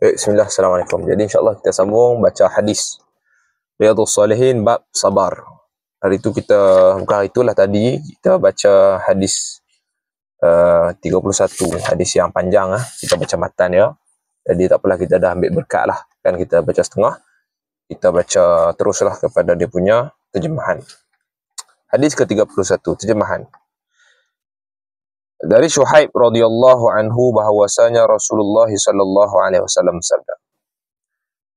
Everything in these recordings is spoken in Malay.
Bismillah, Assalamualaikum. Jadi insyaAllah kita sambung baca hadis Riyadhus Salihin bab sabar. Hari itu bukan hari itulah tadi, kita baca hadis 31, hadis yang panjang. Kita baca matan ya. Jadi tak apalah, kita dah ambil berkat lah. Kan kita baca setengah, kita baca teruslah kepada dia punya terjemahan. Hadis ke-31, terjemahan. Dari Syuhaib radhiyallahu anhu bahwasanya Rasulullah sallallahu alaihi wasallam sabda.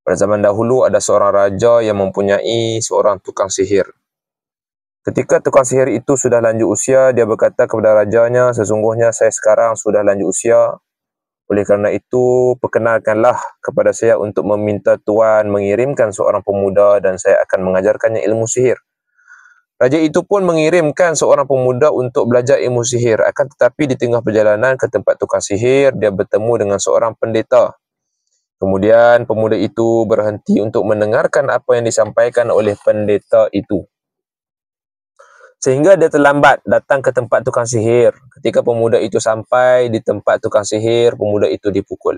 Pada zaman dahulu ada seorang raja yang mempunyai seorang tukang sihir. Ketika tukang sihir itu sudah lanjut usia, dia berkata kepada rajanya, "Sesungguhnya saya sekarang sudah lanjut usia. Oleh kerana itu, perkenalkanlah kepada saya untuk meminta tuan mengirimkan seorang pemuda dan saya akan mengajarkannya ilmu sihir." Raja itu pun mengirimkan seorang pemuda untuk belajar ilmu sihir. Akan tetapi di tengah perjalanan ke tempat tukang sihir, dia bertemu dengan seorang pendeta. Kemudian pemuda itu berhenti untuk mendengarkan apa yang disampaikan oleh pendeta itu. Sehingga dia terlambat datang ke tempat tukang sihir. Ketika pemuda itu sampai di tempat tukang sihir, pemuda itu dipukul.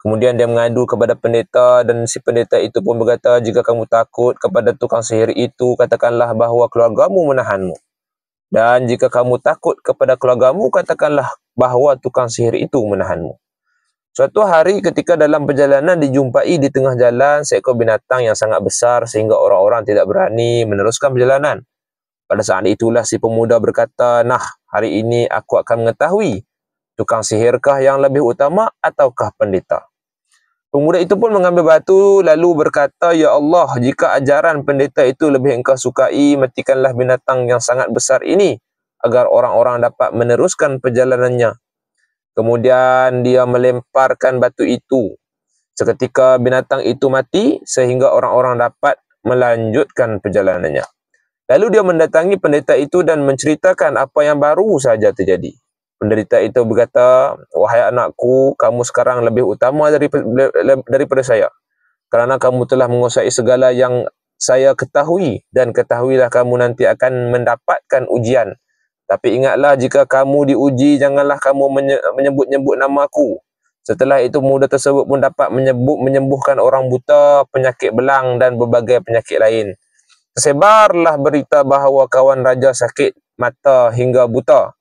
Kemudian dia mengadu kepada pendeta dan si pendeta itu pun berkata, "Jika kamu takut kepada tukang sihir itu, katakanlah bahawa keluargamu menahanmu. Dan jika kamu takut kepada keluargamu, katakanlah bahawa tukang sihir itu menahanmu." Suatu hari ketika dalam perjalanan dijumpai di tengah jalan seekor binatang yang sangat besar sehingga orang-orang tidak berani meneruskan perjalanan. Pada saat itulah si pemuda berkata, "Nah, hari ini aku akan mengetahui tukang sihirkah yang lebih utama ataukah pendeta." Pemuda itu pun mengambil batu lalu berkata, "Ya Allah, jika ajaran pendeta itu lebih engkau sukai, matikanlah binatang yang sangat besar ini agar orang-orang dapat meneruskan perjalanannya." Kemudian dia melemparkan batu itu. Seketika binatang itu mati sehingga orang-orang dapat melanjutkan perjalanannya. Lalu dia mendatangi pendeta itu dan menceritakan apa yang baru saja terjadi. Pendeta itu berkata, "Wahai anakku, kamu sekarang lebih utama daripada saya. Kerana kamu telah menguasai segala yang saya ketahui dan ketahuilah kamu nanti akan mendapatkan ujian. Tapi ingatlah jika kamu diuji, janganlah kamu menyebut-nyebut namaku." Setelah itu muda tersebut pun dapat menyembuhkan orang buta, penyakit belang dan berbagai penyakit lain. Tersebarlah berita bahawa kawan raja sakit mata hingga buta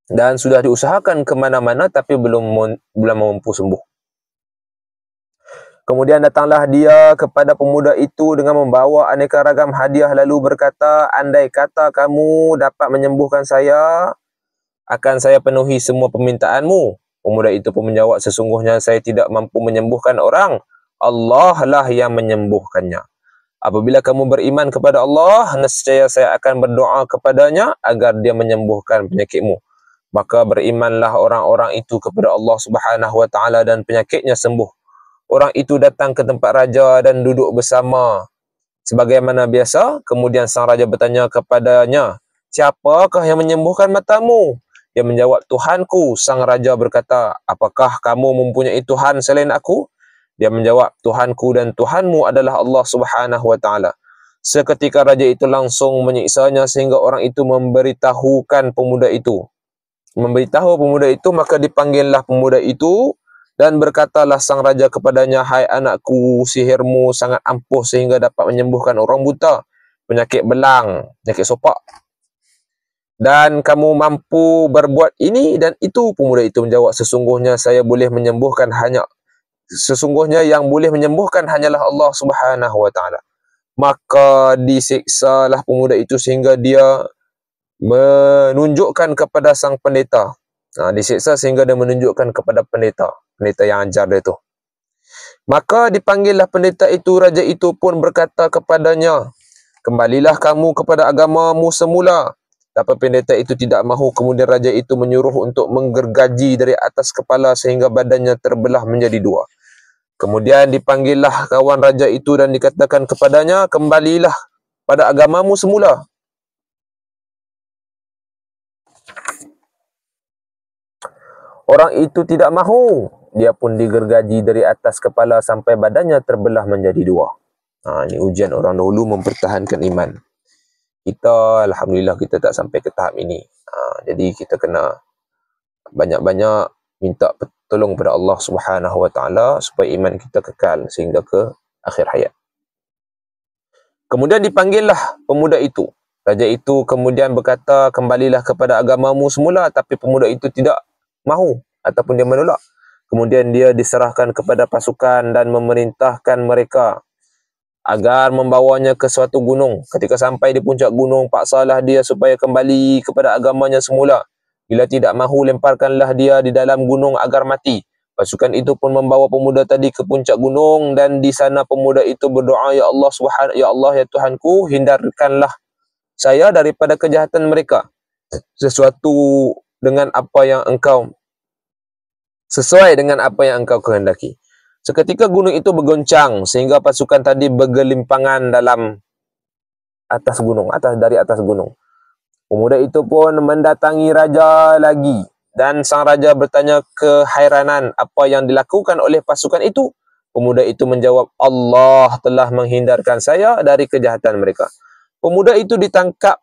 dan sudah diusahakan ke mana-mana tapi belum mampu sembuh. Kemudian datanglah dia kepada pemuda itu dengan membawa aneka ragam hadiah lalu berkata, "Andai kata kamu dapat menyembuhkan saya, akan saya penuhi semua permintaanmu." Pemuda itu pun menjawab, "Sesungguhnya saya tidak mampu menyembuhkan orang. Allah lah yang menyembuhkannya. Apabila kamu beriman kepada Allah, nescaya saya akan berdoa kepadanya agar dia menyembuhkan penyakitmu. Maka berimanlah orang-orang itu kepada Allah Subhanahu wa taala dan penyakitnya sembuh. Orang itu datang ke tempat raja dan duduk bersama sebagaimana biasa. Kemudian sang raja bertanya kepadanya, "Siapakah yang menyembuhkan matamu?" Dia menjawab, "Tuhanku." Sang raja berkata, "Apakah kamu mempunyai Tuhan selain aku?" Dia menjawab, "Tuhanku dan Tuhanmu adalah Allah Subhanahu wa taala." Seketika raja itu langsung menyiksanya sehingga orang itu memberitahu pemuda itu, maka dipanggillah pemuda itu dan berkatalah sang raja kepadanya, "Hai anakku, sihirmu sangat ampuh sehingga dapat menyembuhkan orang buta, penyakit belang, penyakit sopak. Dan kamu mampu berbuat ini dan itu." Pemuda itu menjawab, Sesungguhnya yang boleh menyembuhkan hanyalah Allah Subhanahu wa taala." Maka disiksalah pemuda itu sehingga dia menunjukkan kepada sang pendeta. Disiksa sehingga dia menunjukkan kepada pendeta yang ajar dia tu. Maka dipanggillah pendeta itu. Raja itu pun berkata kepadanya, "Kembalilah kamu kepada agamamu semula." Tapi pendeta itu tidak mahu. Kemudian raja itu menyuruh untuk menggergaji dari atas kepala sehingga badannya terbelah menjadi dua. Kemudian dipanggillah kawan raja itu dan dikatakan kepadanya, "Kembalilah pada agamamu semula." Orang itu tidak mahu. Dia pun digergaji dari atas kepala sampai badannya terbelah menjadi dua. Ini ujian orang dahulu mempertahankan iman. Kita, alhamdulillah, kita tak sampai ke tahap ini. Jadi kita kena banyak-banyak minta tolong pada Allah Subhanahu wa taala supaya iman kita kekal sehingga ke akhir hayat. Kemudian dipanggillah pemuda itu. Raja itu kemudian berkata, kembalilah kepada agamamu semula, tapi pemuda itu tidak mahu ataupun dia menolak. Kemudian dia diserahkan kepada pasukan dan memerintahkan mereka agar membawanya ke suatu gunung. Ketika sampai di puncak gunung, paksalah dia supaya kembali kepada agamanya semula. Bila tidak mahu, lemparkanlah dia di dalam gunung agar mati. Pasukan itu pun membawa pemuda tadi ke puncak gunung, dan di sana pemuda itu berdoa, Ya Allah, ya Tuhanku, hindarkanlah saya daripada kejahatan mereka. Sesuai dengan apa yang engkau kehendaki. Seketika gunung itu bergoncang sehingga pasukan tadi bergelimpangan dari atas gunung. Pemuda itu pun mendatangi raja lagi, dan sang raja bertanya keheranan apa yang dilakukan oleh pasukan itu. Pemuda itu menjawab, Allah telah menghindarkan saya dari kejahatan mereka. Pemuda itu ditangkap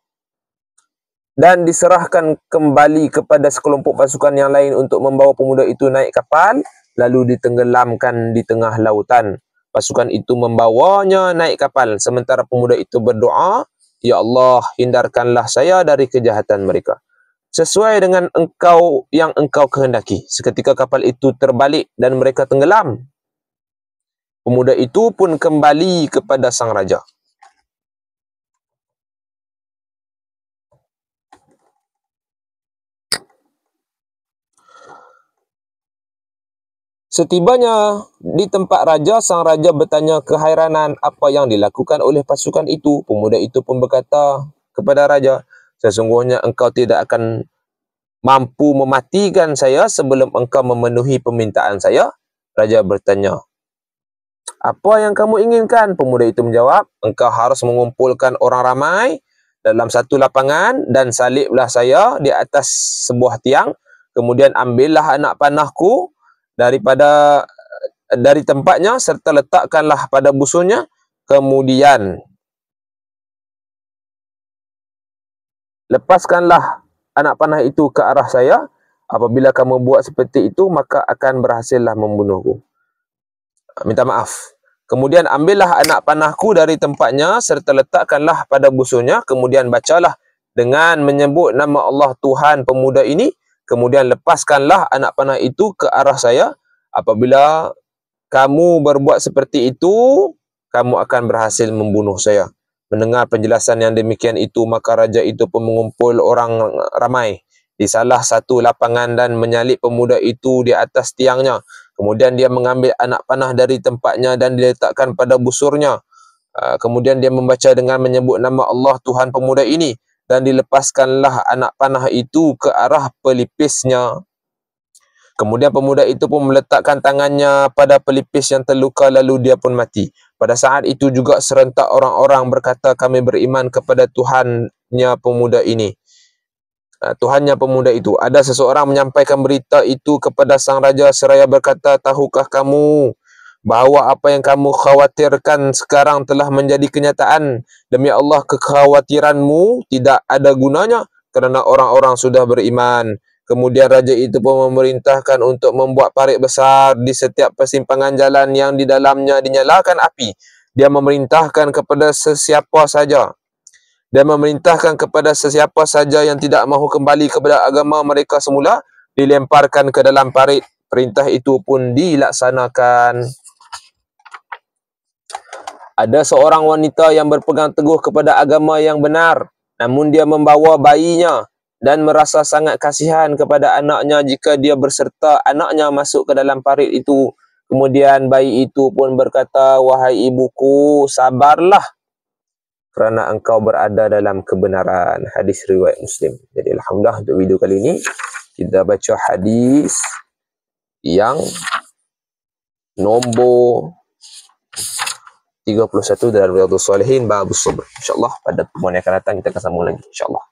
dan diserahkan kembali kepada sekelompok pasukan yang lain untuk membawa pemuda itu naik kapal, lalu ditenggelamkan di tengah lautan. Pasukan itu membawanya naik kapal, sementara pemuda itu berdoa, Ya Allah, hindarkanlah saya dari kejahatan mereka. Sesuai dengan yang engkau kehendaki. Seketika kapal itu terbalik dan mereka tenggelam. Pemuda itu pun kembali kepada sang raja. Setibanya di tempat raja, sang raja bertanya keheranan apa yang dilakukan oleh pasukan itu. Pemuda itu pun berkata kepada raja, sesungguhnya engkau tidak akan mampu mematikan saya sebelum engkau memenuhi permintaan saya. Raja bertanya, apa yang kamu inginkan? Pemuda itu menjawab, engkau harus mengumpulkan orang ramai dalam satu lapangan dan saliblah saya di atas sebuah tiang. Kemudian ambillah anak panahku dari tempatnya serta letakkanlah pada busurnya. Kemudian lepaskanlah anak panah itu ke arah saya. Apabila kamu buat seperti itu, maka akan berhasillah membunuhku. Minta maaf. Kemudian ambillah anak panahku dari tempatnya serta letakkanlah pada busurnya. Kemudian bacalah dengan menyebut nama Allah Tuhan pemuda ini. Kemudian lepaskanlah anak panah itu ke arah saya. Apabila kamu berbuat seperti itu, kamu akan berhasil membunuh saya. Mendengar penjelasan yang demikian itu, maka raja itu pun mengumpul orang ramai di salah satu lapangan dan menyalib pemuda itu di atas tiangnya. Kemudian dia mengambil anak panah dari tempatnya dan diletakkan pada busurnya. Kemudian dia membaca dengan menyebut nama Allah Tuhan pemuda ini, dan dilepaskanlah anak panah itu ke arah pelipisnya. Kemudian pemuda itu pun meletakkan tangannya pada pelipis yang terluka, lalu dia pun mati. Pada saat itu juga serentak orang-orang berkata, kami beriman kepada Tuhannya pemuda ini. Tuhannya pemuda itu. Ada seseorang menyampaikan berita itu kepada sang raja seraya berkata, tahukah kamu bahawa apa yang kamu khawatirkan sekarang telah menjadi kenyataan? Demi Allah, kekhawatiranmu tidak ada gunanya kerana orang-orang sudah beriman. Kemudian raja itu pun memerintahkan untuk membuat parit besar di setiap persimpangan jalan yang di dalamnya dinyalakan api. Dia memerintahkan kepada sesiapa saja yang tidak mahu kembali kepada agama mereka semula, dilemparkan ke dalam parit. Perintah itu pun dilaksanakan. Ada seorang wanita yang berpegang teguh kepada agama yang benar, namun dia membawa bayinya dan merasa sangat kasihan kepada anaknya jika dia berserta anaknya masuk ke dalam parit itu. Kemudian bayi itu pun berkata, wahai ibuku, sabarlah kerana engkau berada dalam kebenaran. Hadis riwayat Muslim. Jadi alhamdulillah untuk video kali ini kita baca hadis yang nombor 31 dalam Riyadhus Shalihin, bab sabr. InsyaAllah pada pertemuan yang akan datang kita akan sambung lagi. InsyaAllah.